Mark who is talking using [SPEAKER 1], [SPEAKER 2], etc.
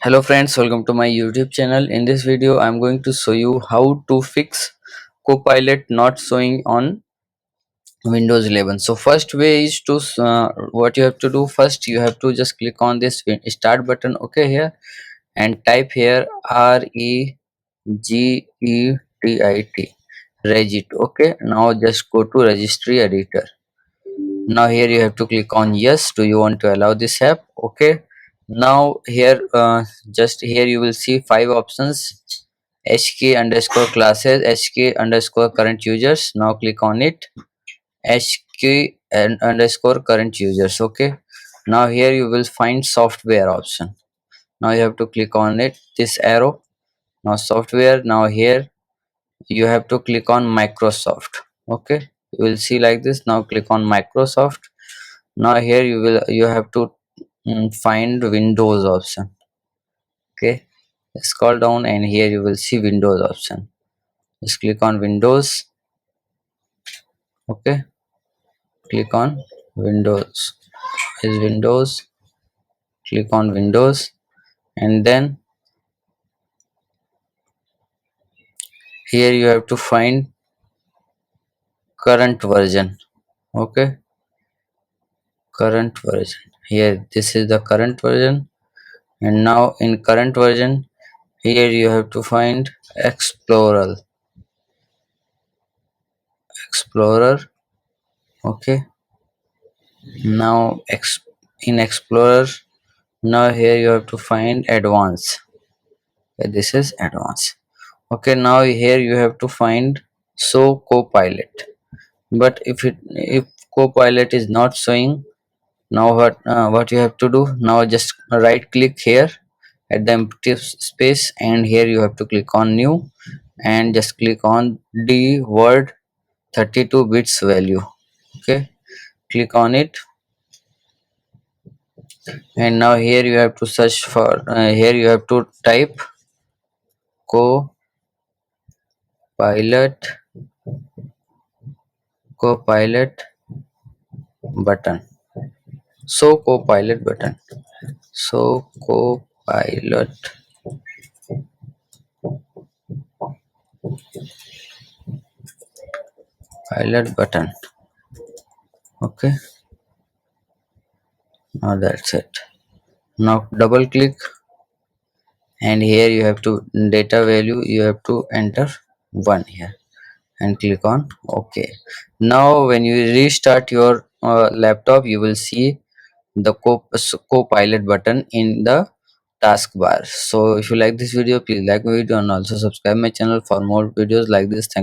[SPEAKER 1] Hello friends, welcome to my YouTube channel. In this video I'm going to show you how to fix Copilot not showing on Windows 11. So first way is to what you have to do. First you have to just click on this start button, okay, here, and type here REGETIT, regit. Okay, now just go to registry editor. Now here you have to click on yes. Do you want to allow this app? Okay, now here just here you will see five options: hk underscore classes, hk underscore current users. Now click on it, hk and underscore current users. Okay, now here you will find software option. Now you have to click on it, this arrow. Now software. Now here you have to click on Microsoft. Okay, you will see like this. Now click on Microsoft. Now here you have to find Windows option. Okay, scroll down and here you will see Windows option. Just click on Windows. Okay, click on Windows. Is Windows, click on Windows, and then here you have to find current version. Okay, current version. Here this is the current version, and now in current version here you have to find Explorer. Okay, now in Explorer, now here you have to find advanced. Okay, this is advanced. Okay, now here you have to find show Copilot. But if Copilot is not showing, now what you have to do, now just right click here at the empty space, and here you have to click on new, and just click on the word 32 bits value. Okay, click on it, and now here you have to search for here you have to type Copilot Copilot button. So Copilot button. So Copilot pilot button. Okay, now that's it. Now double click, and here you have to data value, you have to enter 1 here, and click on OK. Now when you restart your laptop, you will see the Copilot button in the taskbar. So if you like this video, please like my video and also subscribe my channel for more videos like this. Thank you.